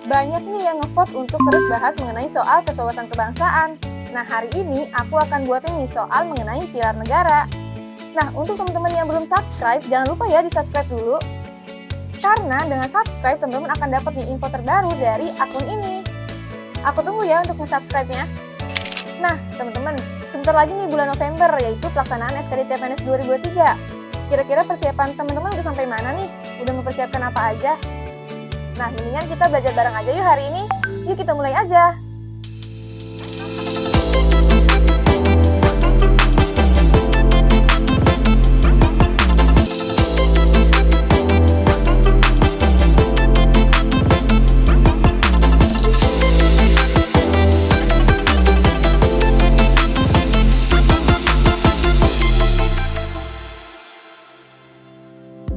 Banyak nih yang ngevote untuk terus bahas mengenai soal kesewawasan kebangsaan. Nah, hari ini aku akan buatin nih soal mengenai pilar negara. Nah, untuk teman-teman yang belum subscribe, jangan lupa ya di-subscribe dulu. Karena dengan subscribe, teman-teman akan dapat nih info terbaru dari akun ini. Aku tunggu ya untuk nge-subscribe-nya. Nah, teman-teman, sebentar lagi nih bulan November, yaitu pelaksanaan SKD CPNS 2023. Kira-kira persiapan teman-teman udah sampai mana nih? Udah mempersiapkan apa aja? Nah, mendingan kita belajar bareng aja yuk hari ini. Yuk kita mulai aja.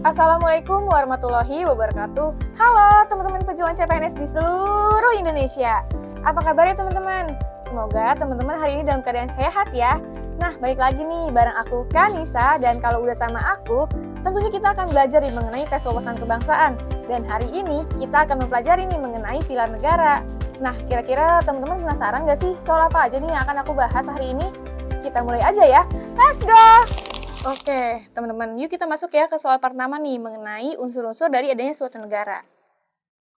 Assalamualaikum warahmatullahi wabarakatuh. Halo teman-teman pejuang CPNS di seluruh Indonesia. Apa kabar ya teman-teman? Semoga teman-teman hari ini dalam keadaan sehat ya. Nah, balik lagi nih bareng aku Kanisa, dan kalau udah sama aku, tentunya kita akan belajar mengenai tes wawasan kebangsaan. Dan hari ini kita akan mempelajari nih mengenai pilar negara. Nah, kira-kira teman-teman penasaran gak sih soal apa aja nih yang akan aku bahas hari ini? Kita mulai aja ya. Let's go! Oke, teman-teman, yuk kita masuk ya ke soal pertama nih mengenai unsur-unsur dari adanya suatu negara.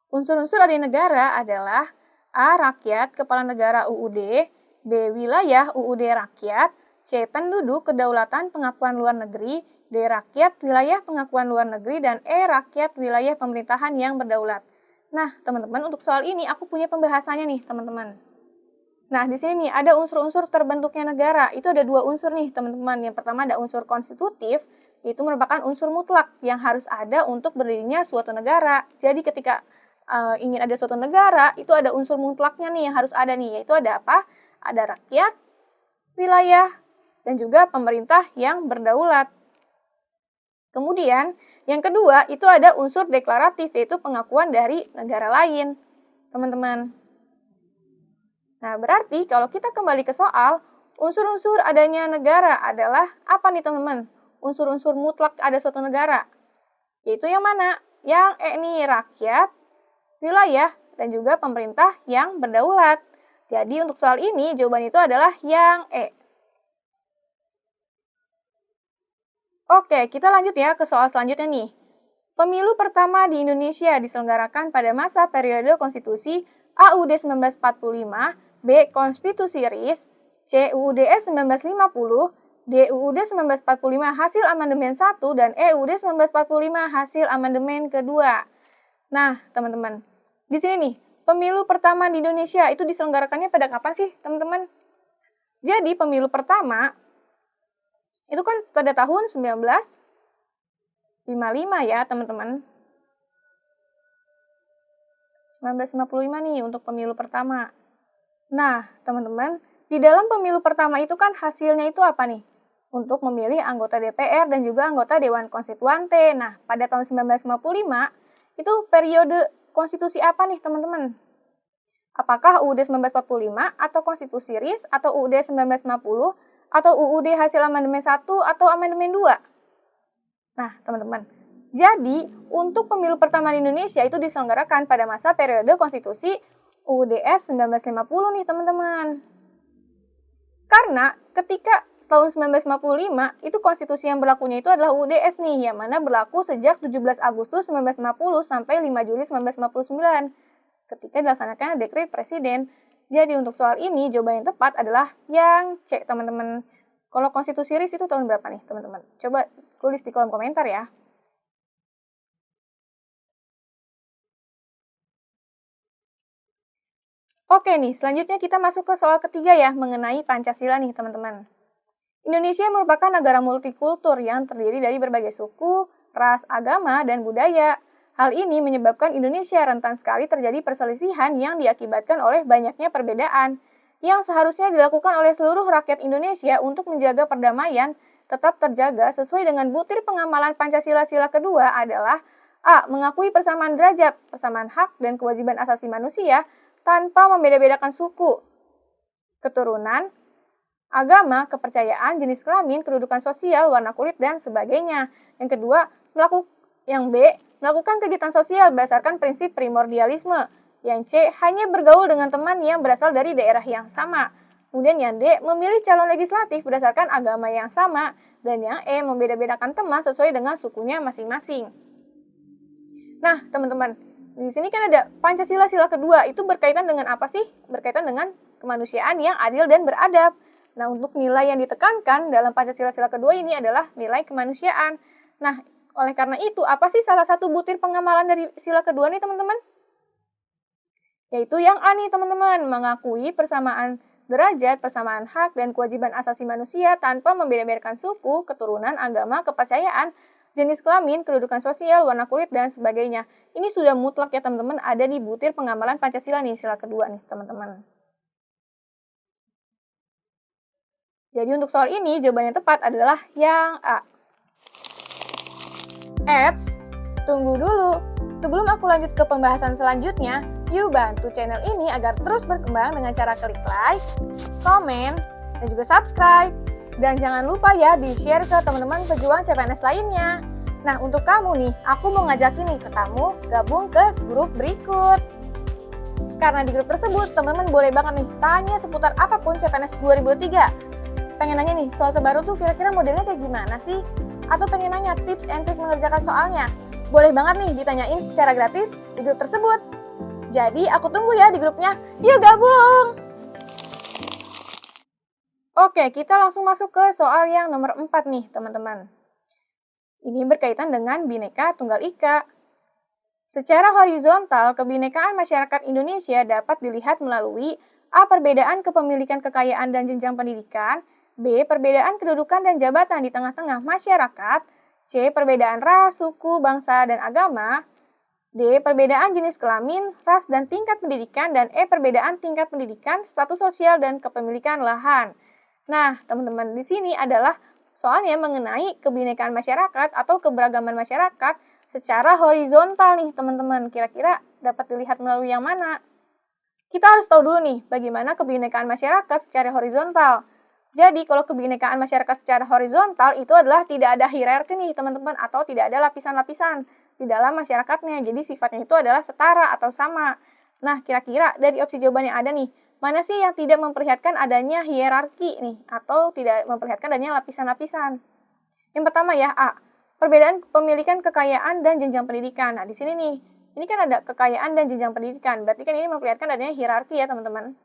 Unsur-unsur adanya negara adalah A. Rakyat, kepala negara UUD, B. Wilayah UUD rakyat, C. Penduduk, kedaulatan, pengakuan luar negeri, D. Rakyat, wilayah pengakuan luar negeri, dan E. Rakyat, wilayah pemerintahan yang berdaulat. Nah, teman-teman, untuk soal ini aku punya pembahasannya nih, teman-teman. Nah, di sini nih ada unsur-unsur terbentuknya negara. Itu ada dua unsur nih, teman-teman. Yang pertama ada unsur konstitutif, itu merupakan unsur mutlak yang harus ada untuk berdirinya suatu negara. Jadi ketika ingin ada suatu negara, itu ada unsur mutlaknya nih yang harus ada nih, yaitu ada apa? Ada rakyat, wilayah, dan juga pemerintah yang berdaulat. Kemudian, yang kedua itu ada unsur deklaratif, yaitu pengakuan dari negara lain, teman-teman. Nah, berarti kalau kita kembali ke soal, unsur-unsur adanya negara adalah apa nih teman-teman? Unsur-unsur mutlak ada suatu negara. Yaitu yang mana? Yang E nih, rakyat, wilayah, dan juga pemerintah yang berdaulat. Jadi untuk soal ini, jawaban itu adalah yang E. Oke, kita lanjut ya ke soal selanjutnya nih. Pemilu pertama di Indonesia diselenggarakan pada masa periode konstitusi AUD 1945, B. Konstitusi RIS, C. UUDS 1950, D. UUD 1945 hasil amandemen 1, dan E. UUD 1945 hasil amandemen kedua. Nah, teman-teman, di sini nih, pemilu pertama di Indonesia itu diselenggarakannya pada kapan sih, teman-teman? Jadi, pemilu pertama itu kan pada tahun 1955 ya, teman-teman. 1955 nih untuk pemilu pertama. Nah, teman-teman, di dalam pemilu pertama itu kan hasilnya itu apa nih? Untuk memilih anggota DPR dan juga anggota Dewan Konstituante. Nah, pada tahun 1955, itu periode konstitusi apa nih, teman-teman? Apakah UUD 1945 atau konstitusi RIS atau UUD 1950 atau UUD hasil amandemen 1 atau amandemen 2? Nah, teman-teman, jadi untuk pemilu pertama di Indonesia itu diselenggarakan pada masa periode konstitusi UUDS 1950 nih, teman-teman. Karena ketika tahun 1955 itu konstitusi yang berlakunya itu adalah UUDS nih, yang mana berlaku sejak 17 Agustus 1950 sampai 5 Juli 1959 ketika dilaksanakan dekret presiden. Jadi untuk soal ini jawaban yang tepat adalah yang C, teman-teman. Kalau konstitusi RIS itu tahun berapa nih, teman-teman? Coba tulis di kolom komentar ya. Oke nih, selanjutnya kita masuk ke soal ketiga ya, mengenai Pancasila nih teman-teman. Indonesia merupakan negara multikultur yang terdiri dari berbagai suku, ras, agama, dan budaya. Hal ini menyebabkan Indonesia rentan sekali terjadi perselisihan yang diakibatkan oleh banyaknya perbedaan, yang seharusnya dilakukan oleh seluruh rakyat Indonesia untuk menjaga perdamaian tetap terjaga sesuai dengan butir pengamalan Pancasila sila kedua adalah A. Mengakui persamaan derajat, persamaan hak, dan kewajiban asasi manusia tanpa membeda-bedakan suku, keturunan, agama, kepercayaan, jenis kelamin, kedudukan sosial, warna kulit, dan sebagainya. Yang kedua, yang B, melakukan kegiatan sosial berdasarkan prinsip primordialisme, Yang C, hanya bergaul dengan teman yang berasal dari daerah yang sama. Kemudian yang D, memilih calon legislatif berdasarkan agama yang sama. Dan yang E, membeda-bedakan teman sesuai dengan sukunya masing-masing. Nah, teman-teman, di sini kan ada Pancasila sila kedua, itu berkaitan dengan apa sih? Berkaitan dengan kemanusiaan yang adil dan beradab. Nah, untuk nilai yang ditekankan dalam Pancasila sila kedua ini adalah nilai kemanusiaan. Nah, oleh karena itu, apa sih salah satu butir pengamalan dari sila kedua nih, teman-teman? Yaitu yang A nih, teman-teman, mengakui persamaan derajat, persamaan hak, dan kewajiban asasi manusia tanpa membeda-bedakan suku, keturunan, agama, kepercayaan, jenis kelamin, kedudukan sosial, warna kulit, dan sebagainya. Ini sudah mutlak ya, teman-teman, ada di butir pengamalan Pancasila nih, sila kedua nih, teman-teman. Jadi untuk soal ini, jawaban yang tepat adalah yang A. Eits, tunggu dulu. Sebelum aku lanjut ke pembahasan selanjutnya, yuk bantu channel ini agar terus berkembang dengan cara klik like, komen, dan juga subscribe. Dan jangan lupa ya di-share ke teman-teman pejuang CPNS lainnya. Nah, untuk kamu nih, aku mau ngajakin nih ke kamu gabung ke grup berikut. Karena di grup tersebut, teman-teman boleh banget nih tanya seputar apapun CPNS 2023. Pengen nanya nih, soal terbaru tuh kira-kira modelnya kayak gimana sih? Atau pengen nanya tips and trik mengerjakan soalnya? Boleh banget nih ditanyain secara gratis di grup tersebut. Jadi aku tunggu ya di grupnya. Yuk gabung! Oke, kita langsung masuk ke soal yang nomor 4 nih, teman-teman. Ini berkaitan dengan Bhinneka Tunggal Ika. Secara horizontal, kebinekaan masyarakat Indonesia dapat dilihat melalui A. Perbedaan kepemilikan kekayaan dan jenjang pendidikan, B. Perbedaan kedudukan dan jabatan di tengah-tengah masyarakat, C. Perbedaan ras, suku, bangsa, dan agama, D. Perbedaan jenis kelamin, ras, dan tingkat pendidikan, dan E. Perbedaan tingkat pendidikan, status sosial, dan kepemilikan lahan. Nah, teman-teman, di sini adalah soalnya mengenai kebinekaan masyarakat atau keberagaman masyarakat secara horizontal nih, teman-teman. Kira-kira dapat dilihat melalui yang mana? Kita harus tahu dulu nih, bagaimana kebinekaan masyarakat secara horizontal. Jadi, kalau kebinekaan masyarakat secara horizontal itu adalah tidak ada hierarki nih, teman-teman, atau tidak ada lapisan-lapisan di dalam masyarakatnya. Jadi, sifatnya itu adalah setara atau sama. Nah, kira-kira dari opsi jawaban yang ada nih, mana sih yang tidak memperlihatkan adanya hierarki nih, atau tidak memperlihatkan adanya lapisan-lapisan? Yang pertama ya, A. Perbedaan pemilikan kekayaan dan jenjang pendidikan. Nah, di sini nih, ini kan ada kekayaan dan jenjang pendidikan. Berarti kan ini memperlihatkan adanya hierarki ya, teman-teman.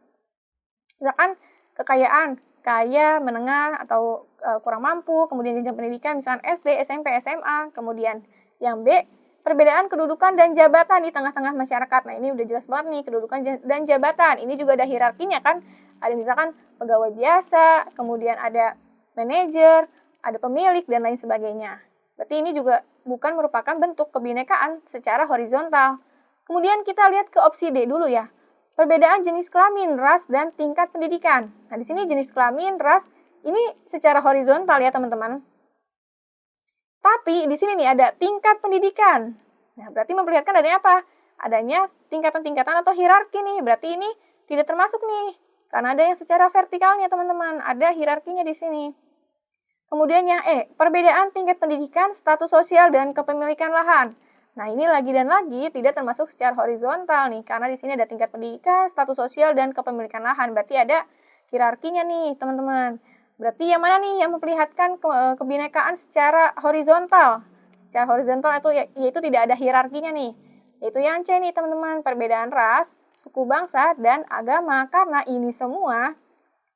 Misalkan kekayaan, kaya, menengah, atau kurang mampu, kemudian jenjang pendidikan, misalkan SD, SMP, SMA, kemudian yang B, perbedaan kedudukan dan jabatan di tengah-tengah masyarakat. Nah, ini udah jelas banget nih, kedudukan dan jabatan. Ini juga ada hierarkinya kan. Ada misalkan pegawai biasa, kemudian ada manajer, ada pemilik, dan lain sebagainya. Berarti ini juga bukan merupakan bentuk kebinekaan secara horizontal. Kemudian kita lihat ke opsi D dulu ya. Perbedaan jenis kelamin, ras, dan tingkat pendidikan. Nah, di sini jenis kelamin, ras, ini secara horizontal ya, teman-teman. Tapi di sini nih ada tingkat pendidikan. Nah, berarti memperlihatkan adanya apa? Adanya tingkatan-tingkatan atau hierarki nih. Berarti ini tidak termasuk nih. Karena ada yang secara vertikalnya, teman-teman. Ada hierarkinya di sini. Kemudian yang E, perbedaan tingkat pendidikan, status sosial, dan kepemilikan lahan. Nah, ini lagi dan lagi tidak termasuk secara horizontal nih, karena di sini ada tingkat pendidikan, status sosial, dan kepemilikan lahan. Berarti ada hierarkinya nih, teman-teman. Berarti yang mana nih yang memperlihatkan kebinekaan secara horizontal? Secara horizontal itu yaitu tidak ada hierarkinya nih. Yaitu yang C nih, teman-teman, perbedaan ras, suku bangsa, dan agama. Karena ini semua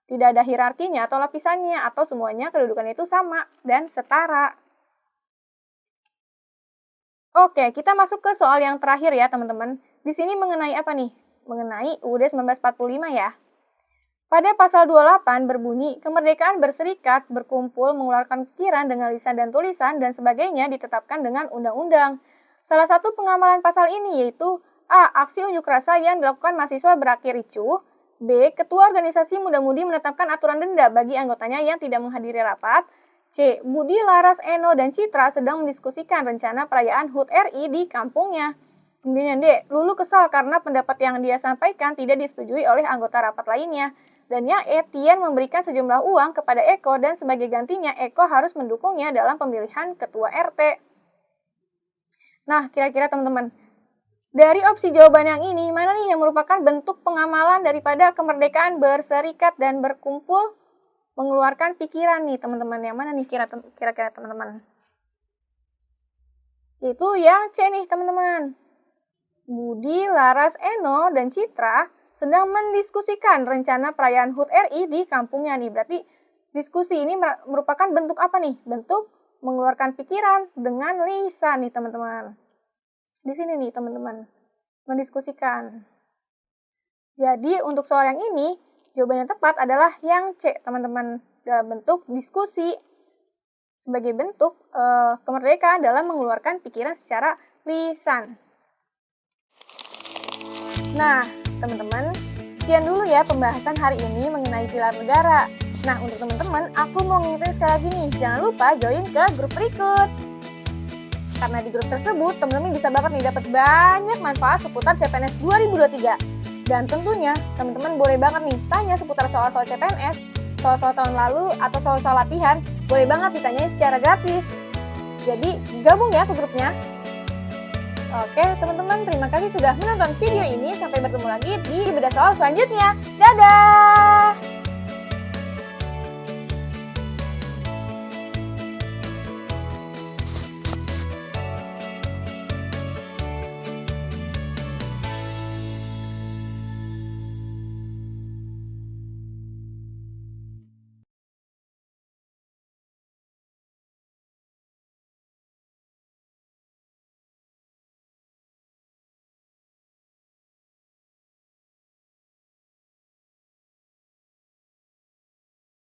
tidak ada hierarkinya atau lapisannya, atau semuanya kedudukannya itu sama dan setara. Oke, kita masuk ke soal yang terakhir ya, teman-teman. Di sini mengenai apa nih? Mengenai UUD 1945 ya. Pada pasal 28 berbunyi, kemerdekaan berserikat, berkumpul, mengeluarkan pikiran dengan lisan dan tulisan, dan sebagainya ditetapkan dengan undang-undang. Salah satu pengamalan pasal ini yaitu A. Aksi unjuk rasa yang dilakukan mahasiswa berakhir ricuh. B. Ketua organisasi muda-mudi menetapkan aturan denda bagi anggotanya yang tidak menghadiri rapat. C. Budi, Laras, Eno, dan Citra sedang mendiskusikan rencana perayaan HUT RI di kampungnya. Kemudian D. Lulu kesal karena pendapat yang dia sampaikan tidak disetujui oleh anggota rapat lainnya. Dan yang E. Tian memberikan sejumlah uang kepada Eko dan sebagai gantinya Eko harus mendukungnya dalam pemilihan ketua RT. Nah, kira-kira teman-teman, Dari opsi jawaban yang ini, mana nih yang merupakan bentuk pengamalan daripada kemerdekaan berserikat dan berkumpul mengeluarkan pikiran nih teman-teman? Yang mana nih kira-kira teman-teman? Itu yang C nih teman-teman. Budi, Laras, Eno, dan Citra sedang mendiskusikan rencana perayaan HUT RI di kampungnya nih. Berarti diskusi ini merupakan bentuk apa nih? Bentuk mengeluarkan pikiran dengan lisan nih teman-teman. Di sini nih teman-teman, mendiskusikan. Jadi untuk soal yang ini, jawaban yang tepat adalah yang C teman-teman, dalam bentuk diskusi sebagai bentuk kemerdekaan dalam mengeluarkan pikiran secara lisan. Nah teman-teman, sekian dulu ya pembahasan hari ini mengenai pilar negara. Nah untuk teman-teman, aku mau ngingetin sekali lagi nih, jangan lupa join ke grup berikut. Karena di grup tersebut, teman-teman bisa banget nih dapat banyak manfaat seputar CPNS 2023. Dan tentunya, teman-teman boleh banget nih tanya seputar soal-soal CPNS, soal-soal tahun lalu, atau soal-soal latihan, boleh banget ditanyain secara gratis. Jadi, gabung ya ke grupnya. Oke, teman-teman, terima kasih sudah menonton video ini. Sampai bertemu lagi di bedah soal selanjutnya. Dadah!